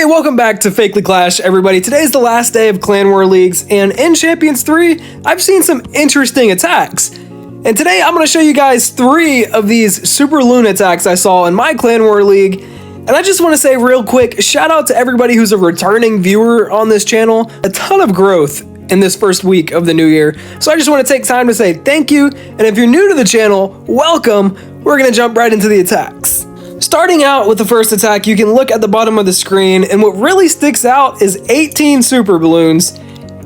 welcome back to FakelyClash, everybody. Today's the last day of Clan War Leagues, and in Champions 3, I've seen some interesting attacks. And today, I'm going to show you guys 3 of these super loon attacks I saw in my Clan War League. And I just want to say real quick, shout out to everybody who's a returning viewer on this channel. A ton of growth in this first week of the new year. So I just want to take time to say thank you. And if you're new to the channel, welcome. We're going to jump right into the attacks. Starting out with the first attack, you can look at the bottom of the screen, and what really sticks out is 18 super balloons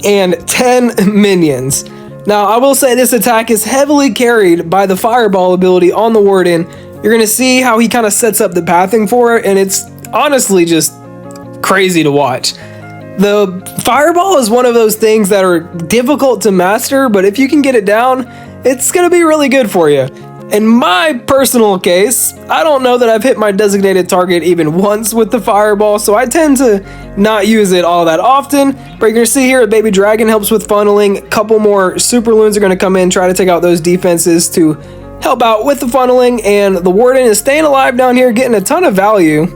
and 10 minions. Now, I will say this attack is heavily carried by the fireball ability on the Warden. You're going to see how he kind of sets up the pathing for it, and it's honestly just crazy to watch. The fireball is one of those things that are difficult to master, but if you can get it down, it's going to be really good for you. In my personal case, I don't know that I've hit my designated target even once with the fireball, so I tend to not use it all that often. But you're going to see here a baby dragon helps with funneling. A couple more super loons are going to come in, try to take out those defenses to help out with the funneling, and the Warden is staying alive down here, getting a ton of value.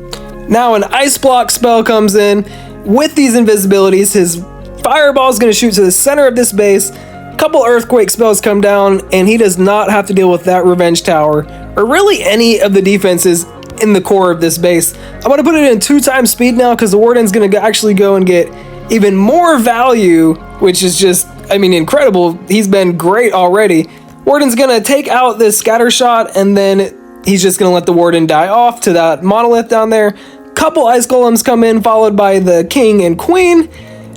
Now an ice block spell comes in with these invisibilities. His fireball is going to shoot to the center of this base. Couple earthquake spells come down, and he does not have to deal with that revenge tower or really any of the defenses in the core of this base. I'm going to put it in 2x speed now because the Warden's going to actually go and get even more value, which is just, I mean, incredible. He's been great already. Warden's going to take out this scatter shot, and then he's just going to let the Warden die off to that monolith down there. Couple ice golems come in, followed by the king and queen,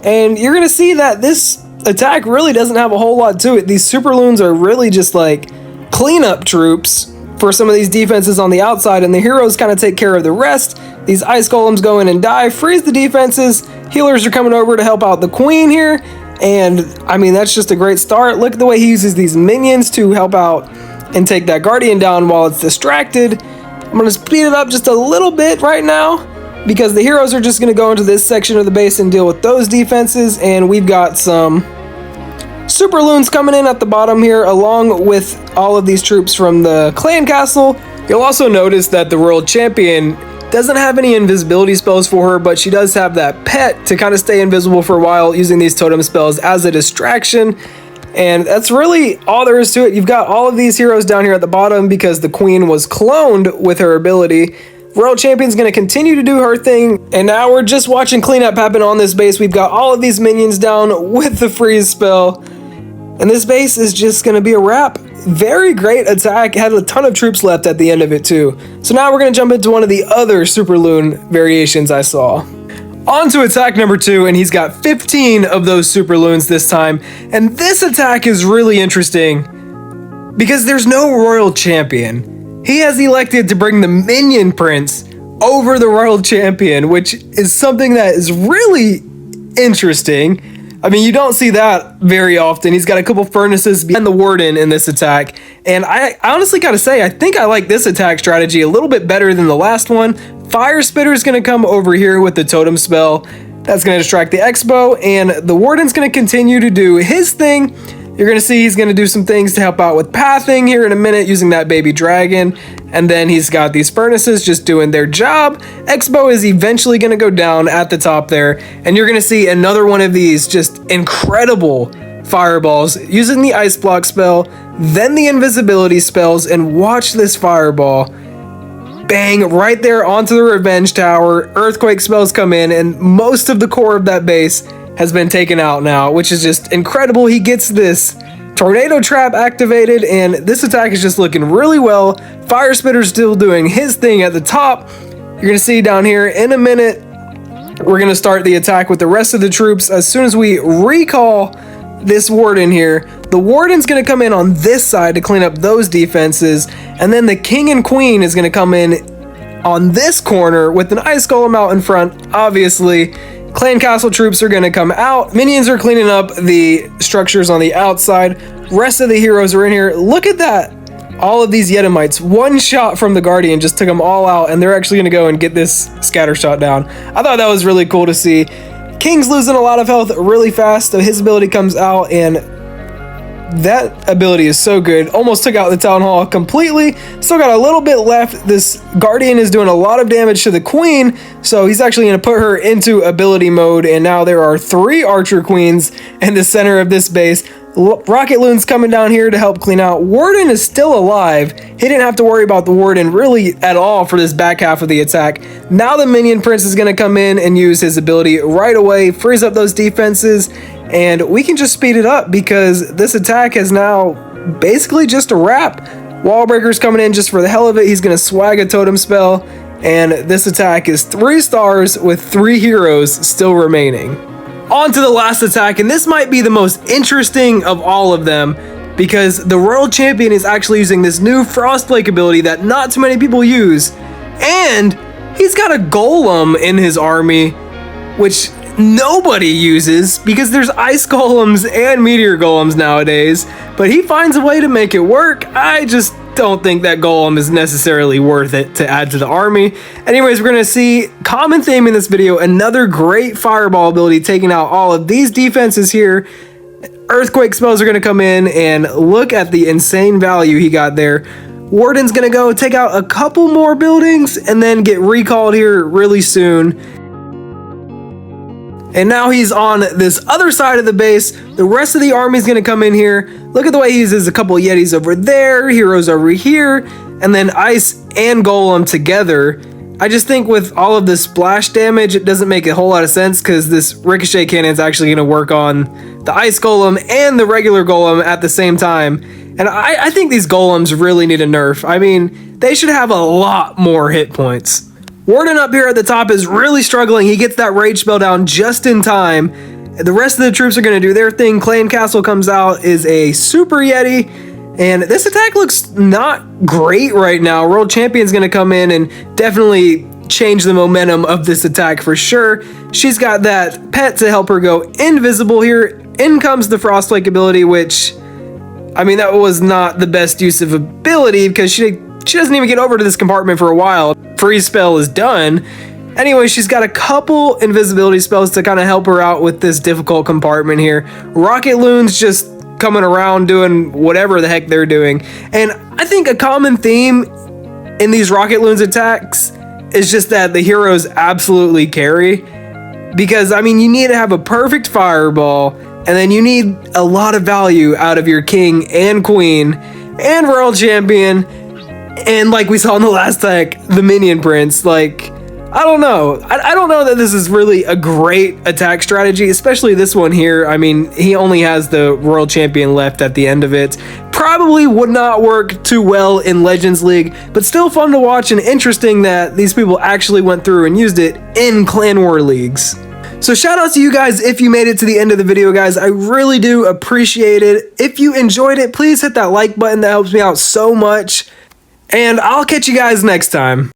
and you're going to see that this attack really doesn't have a whole lot to it. These super loons are really just like cleanup troops for some of these defenses on the outside, and the heroes kind of take care of the rest. These ice golems go in and die, freeze the defenses. Healers are coming over to help out the queen here, and I mean, that's just a great start. Look at the way he uses these minions to help out and take that guardian down while it's distracted. I'm going to speed it up just a little bit right now, because the heroes are just going to go into this section of the base and deal with those defenses, and we've got some super loons coming in at the bottom here, along with all of these troops from the clan castle. You'll also notice that the world champion doesn't have any invisibility spells for her, but she does have that pet to kind of stay invisible for a while, using these totem spells as a distraction. And that's really all there is to it. You've got all of these heroes down here at the bottom because the queen was cloned with her ability. World Champion's going to continue to do her thing, and now we're just watching cleanup happen on this base. We've got all of these minions down with the freeze spell, and this base is just going to be a wrap. Very great attack, had a ton of troops left at the end of it too. So now we're going to jump into one of the other super loon variations I saw. On to attack number 2, and he's got 15 of those super loons this time, and this attack is really interesting because there's no royal champion. He has elected to bring the minion prince over the world champion, which is something that is really interesting. I mean, you don't see that very often. He's got a couple furnaces behind the Warden in this attack, and I honestly gotta say, I think I like this attack strategy a little bit better than the last one. Fire Spitter is gonna come over here with the totem spell. That's gonna distract the Expo, and the Warden's gonna continue to do his thing. You're going to see he's going to do some things to help out with pathing here in a minute using that baby dragon. And then he's got these furnaces just doing their job. Expo is eventually going to go down at the top there. And you're going to see another one of these just incredible fireballs using the ice block spell, then the invisibility spells, and watch this fireball. Bang, right there onto the revenge tower. Earthquake spells come in, and most of the core of that base has been taken out now, which is just incredible. He gets this tornado trap activated, and this attack is just looking really well. Fire Spitter's still doing his thing at the top. You're gonna see down here in a minute, we're gonna start the attack with the rest of the troops. As soon as we recall this Warden here, the Warden's gonna come in on this side to clean up those defenses, and then the king and queen is gonna come in on this corner with an ice golem out in front, obviously. Clan Castle troops are going to come out. Minions are cleaning up the structures on the outside. Rest of the heroes are in here. Look at that. All of these Yetimites, one shot from the Guardian just took them all out, and they're actually going to go and get this scatter shot down. I thought that was really cool to see. King's losing a lot of health really fast, so his ability comes out, and That ability is so good. Almost took out the Town Hall completely. Still got a little bit left. This Guardian is doing a lot of damage to the Queen, so he's actually going to put her into ability mode, and now there are 3 Archer Queens in the center of this base. Rocket Loon's coming down here to help clean out. Warden is still alive. He didn't have to worry about the Warden really at all for this back half of the attack. Now the Minion Prince is going to come in and use his ability right away, freeze up those defenses, and we can just speed it up because this attack is now basically just a wrap. Wallbreaker's coming in just for the hell of it. He's going to swag a totem spell, and this attack is 3 stars with 3 heroes still remaining. On to the last attack, and this might be the most interesting of all of them because the Royal Champion is actually using this new Frostflake ability that not too many people use, and he's got a Golem in his army, which nobody uses because there's Ice Golems and Meteor Golems nowadays, but he finds a way to make it work. I just don't think that Golem is necessarily worth it to add to the army. Anyways, we're going to see common theme in this video, another great fireball ability taking out all of these defenses here. Earthquake spells are going to come in, and look at the insane value he got there. Warden's going to go take out a couple more buildings and then get recalled here really soon. And now he's on this other side of the base. The rest of the army is going to come in here. Look at the way he uses a couple Yetis over there, heroes over here, and then Ice and Golem together. I just think with all of this splash damage, it doesn't make a whole lot of sense because this Ricochet Cannon is actually going to work on the Ice Golem and the regular Golem at the same time. And I think these Golems really need a nerf. I mean, they should have a lot more hit points. Warden up here at the top is really struggling. He gets that rage spell down just in time. The rest of the troops are going to do their thing. Clan Castle comes out, is a Super Yeti, and this attack looks not great right now. World Champion's going to come in and definitely change the momentum of this attack for sure. She's got that pet to help her go invisible here. In comes the Frostflake ability, which, I mean, that was not the best use of ability because she doesn't even get over to this compartment for a while. Freeze spell is done. Anyway, she's got a couple invisibility spells to kind of help her out with this difficult compartment here. Rocket Loon's just coming around doing whatever the heck they're doing. And I think a common theme in these Rocket Loon's attacks is just that the heroes absolutely carry. Because, I mean, you need to have a perfect fireball, and then you need a lot of value out of your king and queen and Royal Champion. And like we saw in the last attack, the Minion Prince, like, I don't know. I don't know that this is really a great attack strategy, especially this one here. I mean, he only has the Royal Champion left at the end of it. Probably would not work too well in Legends League, but still fun to watch and interesting that these people actually went through and used it in Clan War Leagues. So shout out to you guys if you made it to the end of the video, guys. I really do appreciate it. If you enjoyed it, please hit that like button. That helps me out so much. And I'll catch you guys next time.